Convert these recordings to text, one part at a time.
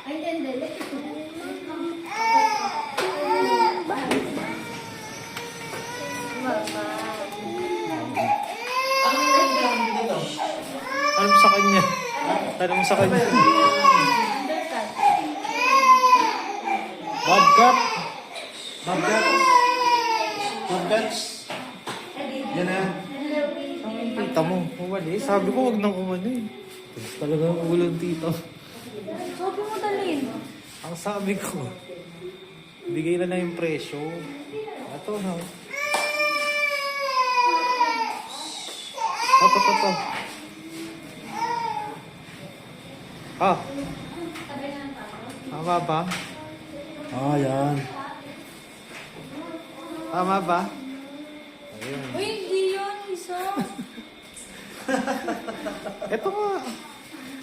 Ay, hindi. Ano sa kanya? Ano mo sa kanya? Bobcat. Bobcat. Bobcats. Yan na. Tita mo, umali. Sabi ko, wag nang umali. Talagang ulo ng tita. Sabi mo dalhin. Ang sabi ko, bigay na lang yung presyo. Ito na. Ito. Ah. Tama ba? Ah, yan. Tama ba? Ayun. Uy, hindi yun. Isa.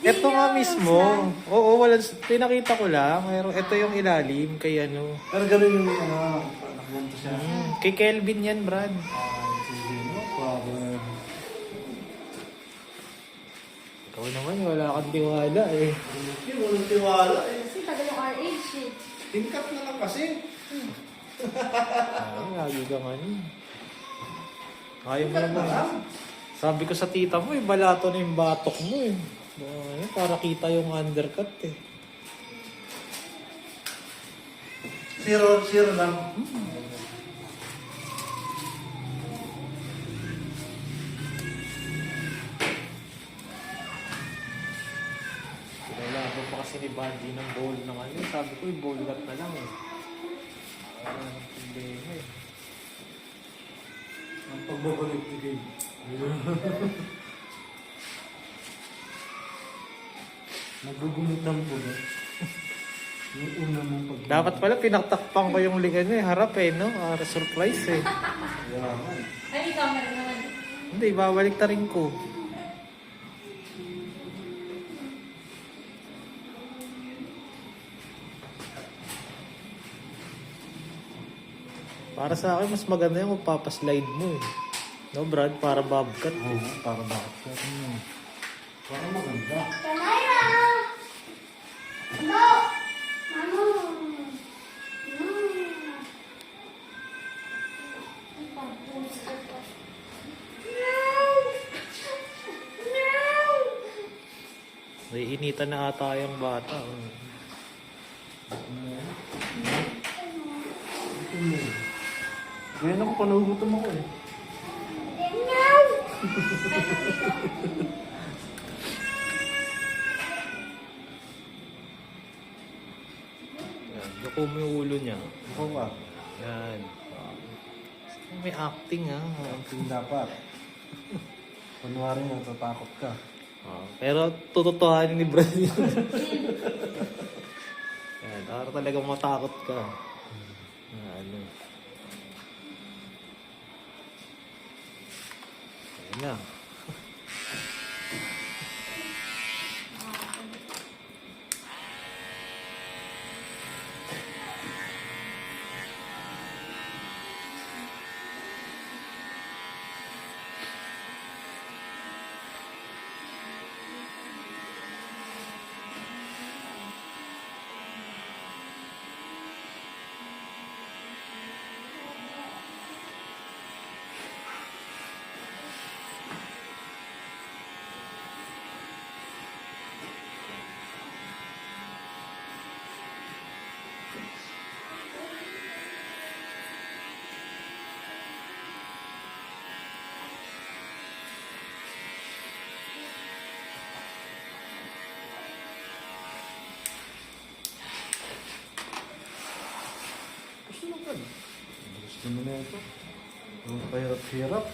Ito nga mismo. Oo, wala. Pinakita ko lang. Pero ito yung ilalim kay ano. Pero gano'n yung nakaganto siya. Kay Kelvin yan, Brad. Sige, no problem. Ikaw naman, wala kang tiwala eh. Hindi, walang tiwala eh. Kasi tagal yung RH eh. Tingkat na lang kasi. Ay, lagi ka man eh. Ayaw mo naman. Sabi ko sa tita mo, balato na yung batok mo eh. Para kita yung undercut eh. Zero lang. Pinalabo pa kasi ni Bandy ng bowl ng ano. Sabi ko, bowl cut na lang eh. Hindi eh. Ang pagbabalik ni Gabe. Nagugumit ng puno. Yung una mong pag... Dapat pala pinaktakpan ko yung lingan eh. Harap eh, no? Surprise eh. Yaman. Ay, camera naman. Hindi, babalik ta rin ko. Para sa akin, mas maganda yung magpapaslide mo eh. No, Brad? Para bobcat eh. Oo, para bakit siya. Para maganda. Kamera! No! Mano! May initan na ata yung bata. Ganyan ako, panugutom ako eh. Yan, yuko mo yung ulo niya. Ako ba? Yan. May acting ah. Ang dapat. Kunwari natatakot ka. Pero tututuhanin ni Brad yun. Yan, para talagang matakot ka. Ano. Ayan na. Gusto mo na ito. Huwag pahirap-hirap.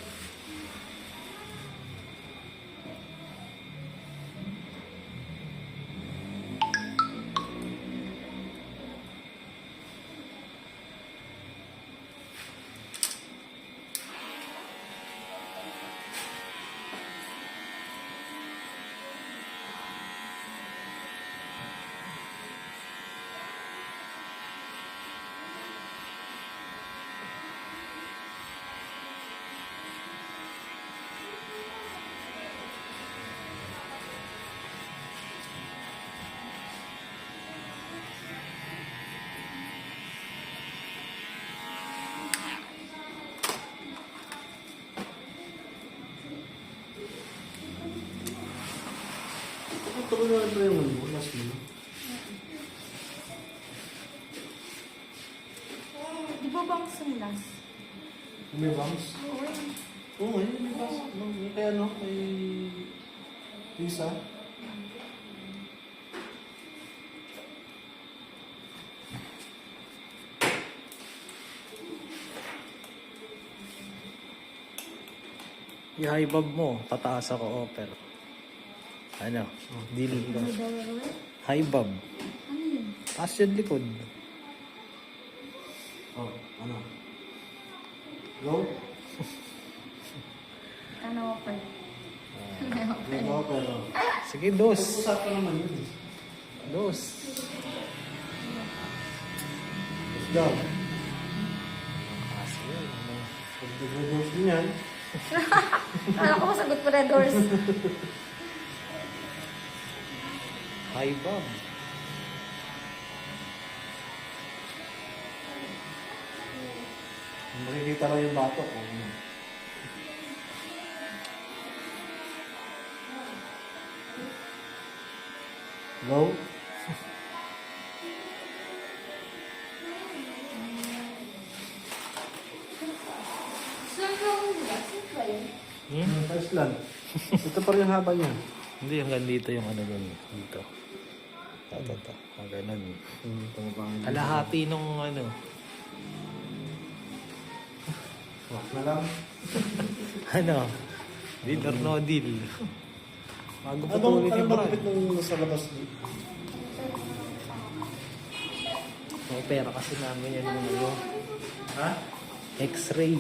ano yung ano, last mo. Di ba bang sulas? May bangs? Oo. Oo, may bangs. Kaya ano, kay Lisa. I-high bob mo, tataas ako offer. Ano? Deal ko. High bob. Ano yun? Taas yung likod. Oh, ano? Low? Ano pa? Low pero... Sige, dos. Usapan naman yun. Dos. Let's go. Kasi yun. Ano? Pag-graduate din yan. Kala ko masagot ko na doors. High bob. Makikita lang yung bato. Low? Saan ka hula? Saan ba yun? Taas lang. Ito pa rin yung haba niya. Hindi, hanggang dito yung ano dun. Dito. Ito. Ganun. Tumabangin. Kalahati nung ano. Wak na lang. Ano? Deal or no deal. Bago pa Ano tuloy ni Brad. malapit nung nasa labas dito? May pera kasi namin yan yung ano. Ha? X-ray.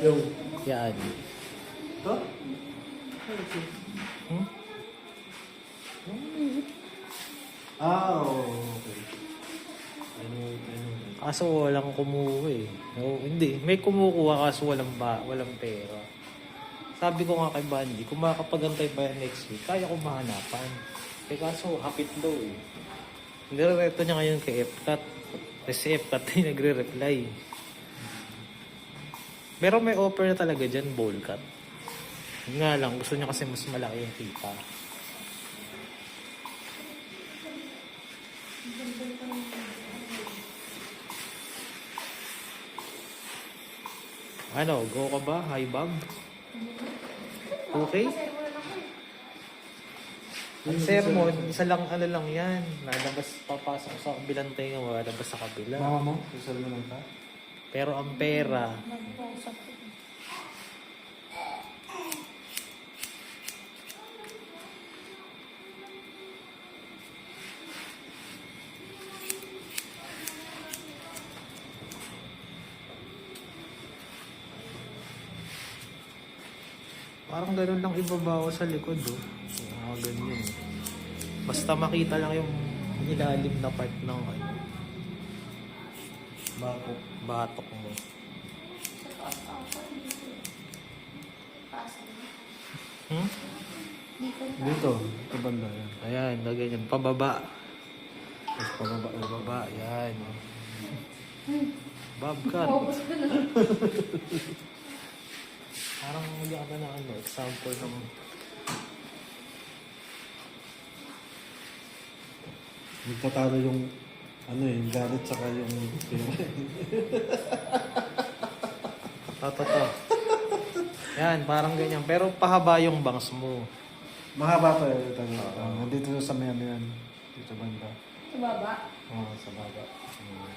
Yung... Yan. Ito? Hmm? Okay. Ano. Kaso walang kumuha eh. No, hindi. May kumukuha kaso walang pera. Sabi ko nga kay Bandy, kung makakapagantay pa yan next week, kaya ko mahanapan. Eh kaso hapit daw eh. Nirereto niya ngayon kay Epcat. Kasi si Epcat ay nagre-reply. Pero may offer na talaga dyan, bowl cut. Yun nga lang, gusto niya kasi mas malaki yung kita. Ano, go ka ba? Hi, Bob? Okay? Ang sermon, isa lang ano lang yan. Lalabas, papasok sa kabilang tenga, lalabas sa kabila. Mama mo? Isal mo lang ka? Pero ang pera, parang gano'n lang ibabawa sa likod, oh. Ganyan. Basta makita lang yung ilalim na part ng ano, batok mo. Hmm? Dito. Ito banda yan. Ayan, na ganyan. Pababa. Tapos pababa. Ayan. Bobcat. Parang muli ka na ano, example ng... Magtatalo yung ano yung galit saka yung... Totoo. Yan, parang ganyan. Pero pahaba yung bangs mo. Mahaba pa yun. Nandito sa may ano yan. Dito banda. Sa baba? Oo, sa baba.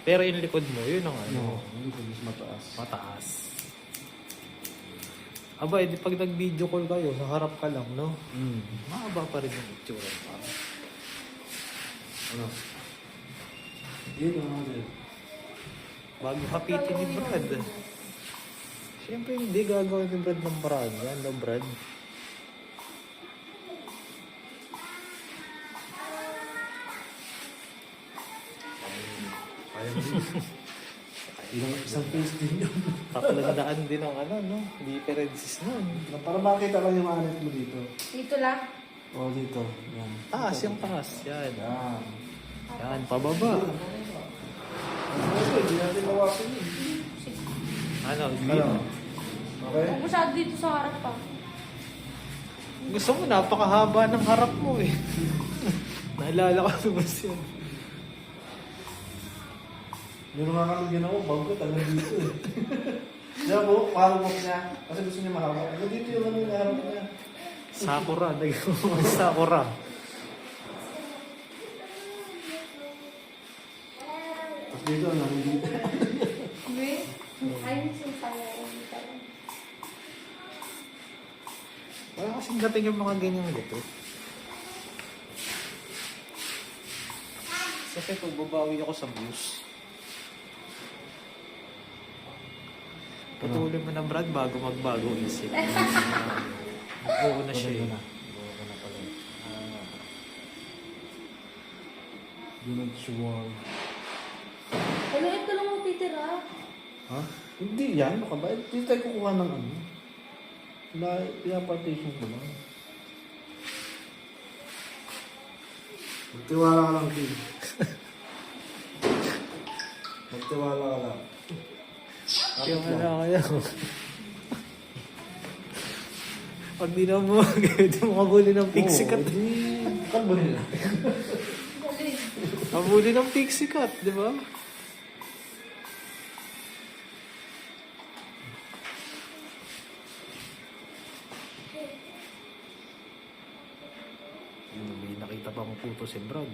Pero yung likod mo, yun ang ano, Dito mas mataas. mataas. Aba, edi pag nag-video call kayo, sa harap ka lang, no? Mahaba pa rin yung itsura. Ano? Yun ang ano. Bago hapitin ni Brad. Siyempre hindi gagawin ni Brad ng Brad. Yan, no, Brad? Isang face din yun. 300 din ang ano, no? Differences nun. Para makita lang yung anit mo dito. Dito lang. O dito. Yan. Taas, yung taas. Yan. Yan. Yan, pababa. Hindi natin nawasan yun. Ano, Ano? Okay? Huwag masyado dito sa harap pa. gusto mo, napakahaba ng harap mo eh. Naalala ko naman siya. Yung mga kalagyan ako, bago taga dito eh. Diyan po, pahabok niya. Kasi gusto niya mahabok. Ano dito yung ano yung harap niya? Sakura. Nagawang Sakura. Tapos dito, ano dito. Ayun siya tayo. Wala kasing dating yung mga ganyang luto. Kasi pag babawi ako sa bus, patuloy mo na Brad bago magbago isip. Oo na siya eh. Oo na pala. Do not sure. Ano, ito lang ang titira. Ha? Hindi yan. Baka ba? Hindi tayo kukuha ng ano. Pinapartition ko lang. Magtiwala ka lang, Kim. Magtiwala ka lang. Yung ano kaya ko. Pag di na mo, gawin mo kabuli ng pixie cut. Kalbo nila. Kabuli ng pixie cut, di ba? May nakita pa akong puto si Brad.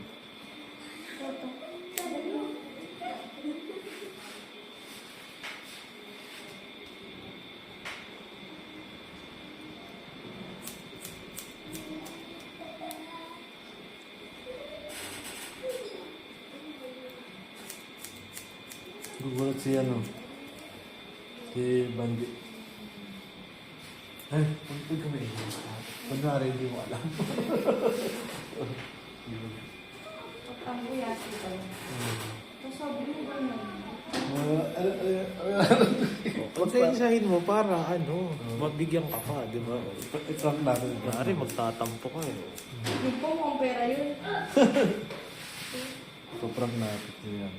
Gugulat si ano. Si Bandi. Ay, pag kami. Kunwari, hindi mo alam. Ang buyasi ko. Tapos sabi mo ba na? Pagsensahin mo para ano, mabigyan ka pa, di ba? I-trunk natin. Mari magtatampo ka eh. Hindi po mo ang pera yun. Ito-prank natin yan.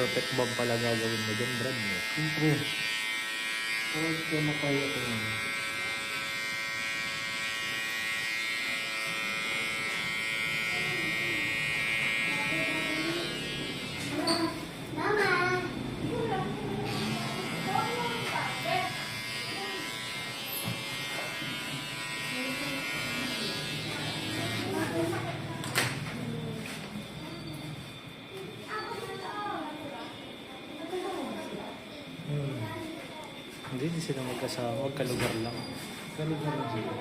perfect bomb pala gagawin mo dyan, Brad. No? Siyempre. Huwag ka makaya ko yun. Hindi sila magkasama. Magkalugar lang. Ganun ka lang sila.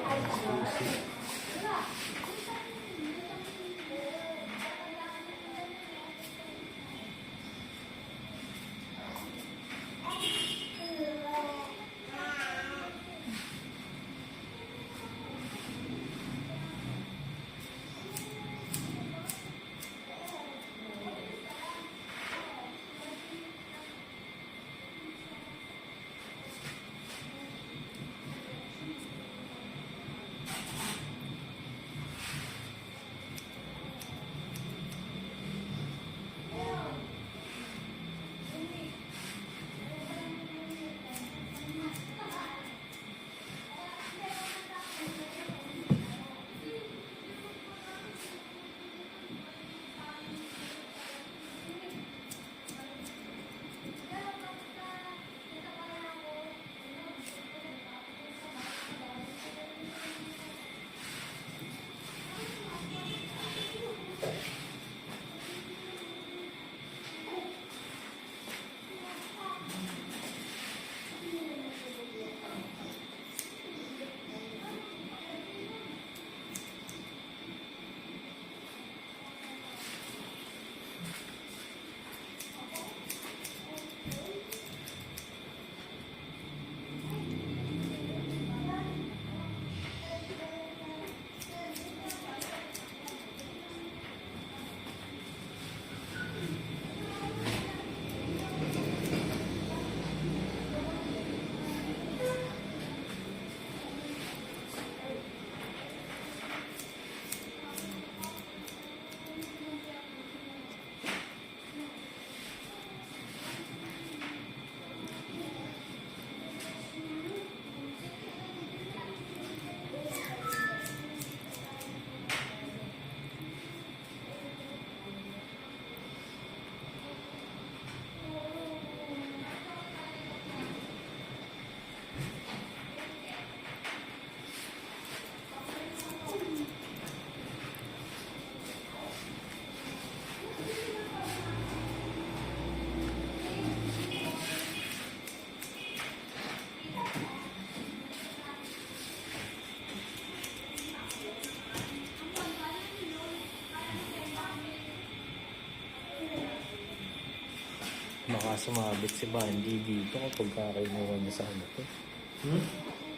Baka sumabit si Banji dito kapag kakakinuha niya sa ano to.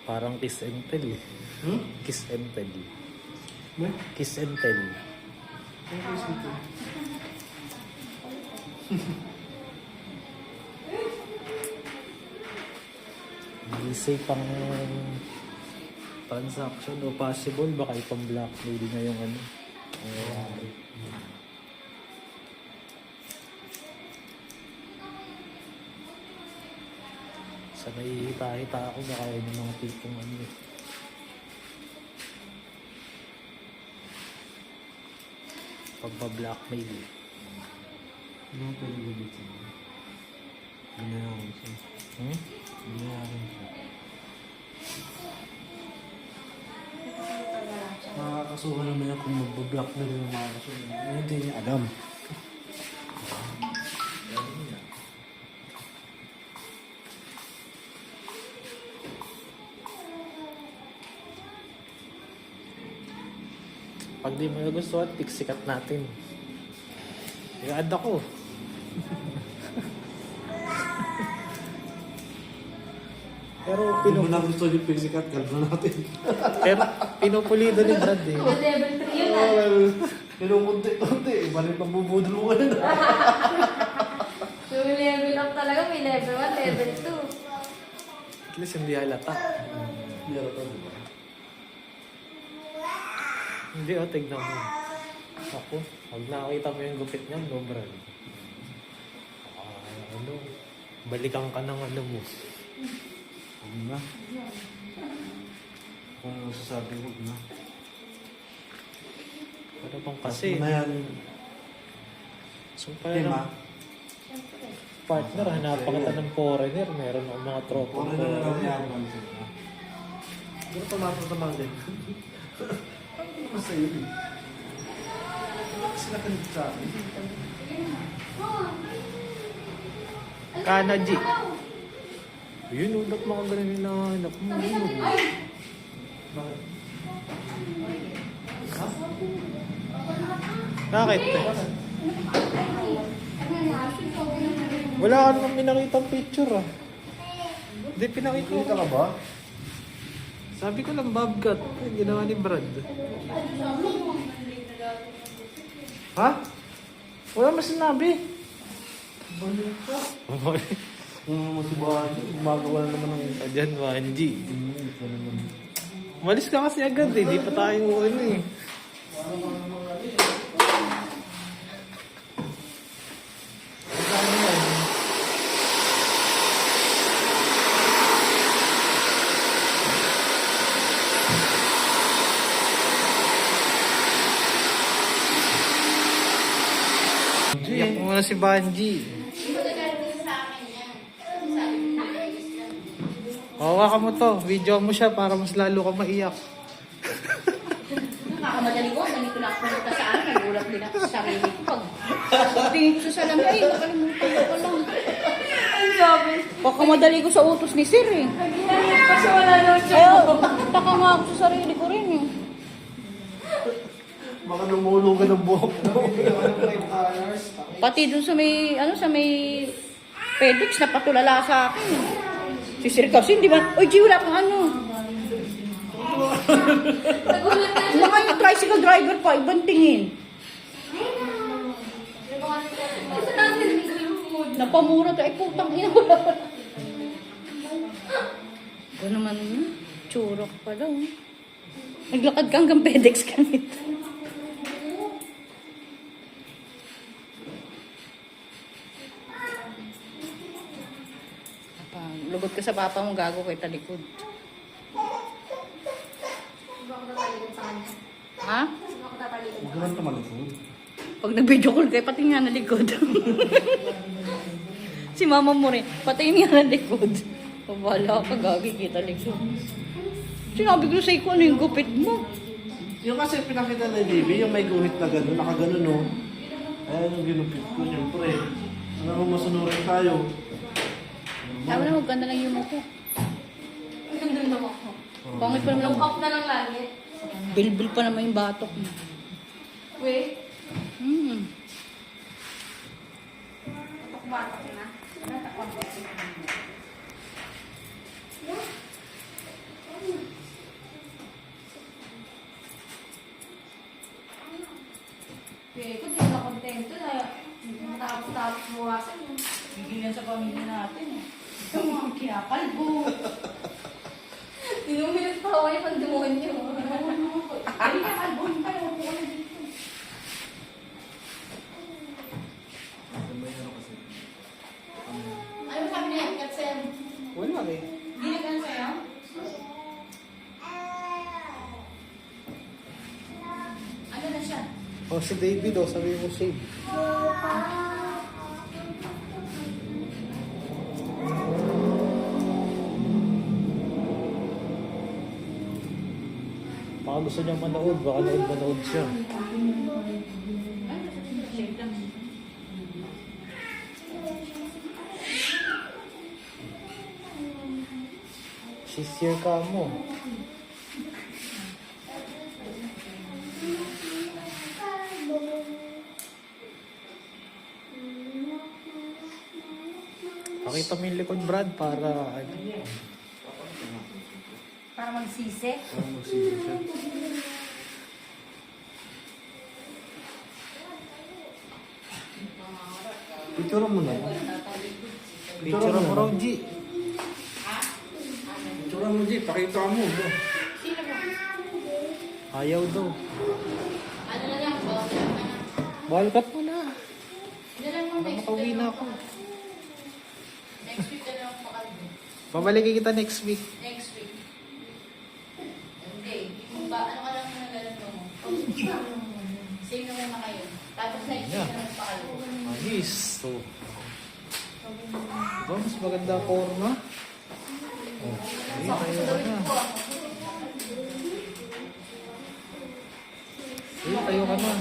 Parang kiss and tell eh. Kiss and tell. Kiss and tell. Hindi say pang transaction o possible. Baka ipang blackmail na yung ano. Sa nahihita-hita ako na kaya ng mga tipong ano eh. Pagpa-blackmail eh. Ano ka rin dito? Ginayawan siya. Ginayawan siya. Makakasuhan naman niya kung mag-block na rin yung mga kasuhan. Hindi niya alam. Pag di mo nagustuhan, sikat natin. I-add ako. Pero Hindi mo na gusto yung physical, kalbo natin. pero pinupulido ni Brad eh. Level 3 yun ah. Pero kunti-kunti, iba rin pambubudol mo ka na. So, level up talaga. May level 1, level 2. At least hindi halata. Hindi ako to, diba? Hindi o, tignan mo. Ako, pag nakakita mo yung gupit niyan, no Brad. Balikan ka ng ano mo. Huwag na. Kung ano sasabi, huwag na. Ano bang Kasi kasi? na yan. So, Tema. parang partner, hanapan kita ng foreigner. Meron akong mga tropa. Kung ano na lang yan. Pero tumatang sa mga din. Ano naman sa'yo eh? Sila kanit sa akin. Kana, G. Yun, ba't mga ganun yung nahanap mo? Bakit? Bakit? Wala ka naman pinakitang picture ah. Hindi pinakita Kita ko. ka ba? Sabi ko lang Bobcat. Yung ginawa ni Brad. Ha? Wala mas sinabi. Balik ka. Masibahan. Gumagawa na naman ng... Diyan, Wanji. Ito naman. Malis ka kasi agad eh. Di pa tayo ano eh. Iyak mo na si Banji. Hawakan mo to. Video mo siya para mas lalo ka maiyak. Nakakamadali ko, ganito na ako pumunta sa akin, nagulat din ako sa sarili ko. Pag tingin ko sa salamin, ay, nakalimutan ko pa lang. Ang sabi. Baka madali ko sa utos ni Sir eh. Kasi wala naman siya. Ayaw, taka nga ako sa sarili ko rin eh. Baka lumulugan ng buhok mo. Pati dun sa may, ano, sa may FedEx, napatulala sa akin. Si Sir kasi, di ba? Oy, G, wala kang ano. Nagulat na siya. Mga yung tricycle driver pa, ibang tingin. Kasi natin mood. Napamura to, ay putang ina ko na. Ba naman yun? Tsurok pala. Oh. Naglakad ka hanggang FedEx ka nito. Lugod ka sa papa mo, gago kay talikod. Hindi ako tatalikod sa kanya. Ha? Hindi ako tatalikod. Huwag naman tumalikod. Pag nag-video call kayo, pati nga na likod. Si mama mo rin, pati nga na likod. Pabala ka, gagi kita likod. Sinabi ko sa'yo kung ano yung gupit mo. Yung kasi pinakita na Baby, yung may guhit na gano'n, nakagano'n no. Ayan yung ginupit ko, siyempre. Ano mo masunurin tayo? Tama na, maganda lang yung mukha. Ang ganda ng ako. Pangit pa naman. Off na lang lagi. Bilbil pa naman yung batok mo. Wait. Hmm. Batok na. Okay, kung di na kontento na matapos buwasan yun. Bigyan sa pamilya natin. Ito mga kinakalbo. Inumilit pa ako yung pandemonyo. Ay, kinakalbo. Yung pala, huwag ko na dito. Ano sabi niya? Katsem. Wala eh. Hindi na ganun sa'yo? Ano na siya? O si David o, sabi mo shade. Baka gusto niya manood, baka manood siya. Sister ka mo. Pakita mo yung likod, Brad, para ano. Para magsisi. Picture mo na. Picture mo raw, G. Picture mo, G. Pakita mo. Bro. Sino ba? Ayaw daw. Ano na lang? Ball cut mo na. Ano lang mo next Makauwi na ako. Next week ka na lang pakalbo. Babalikin kita next week. Next week. Hindi. Ano ka lang na ganito mo? Same naman na kayo. Tapos next week na lang pakalbo. Ayos. So, ba, mas maganda forma? Oh, ayun, tayo ka na. Ayun, tayo ka na.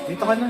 Dito ka na.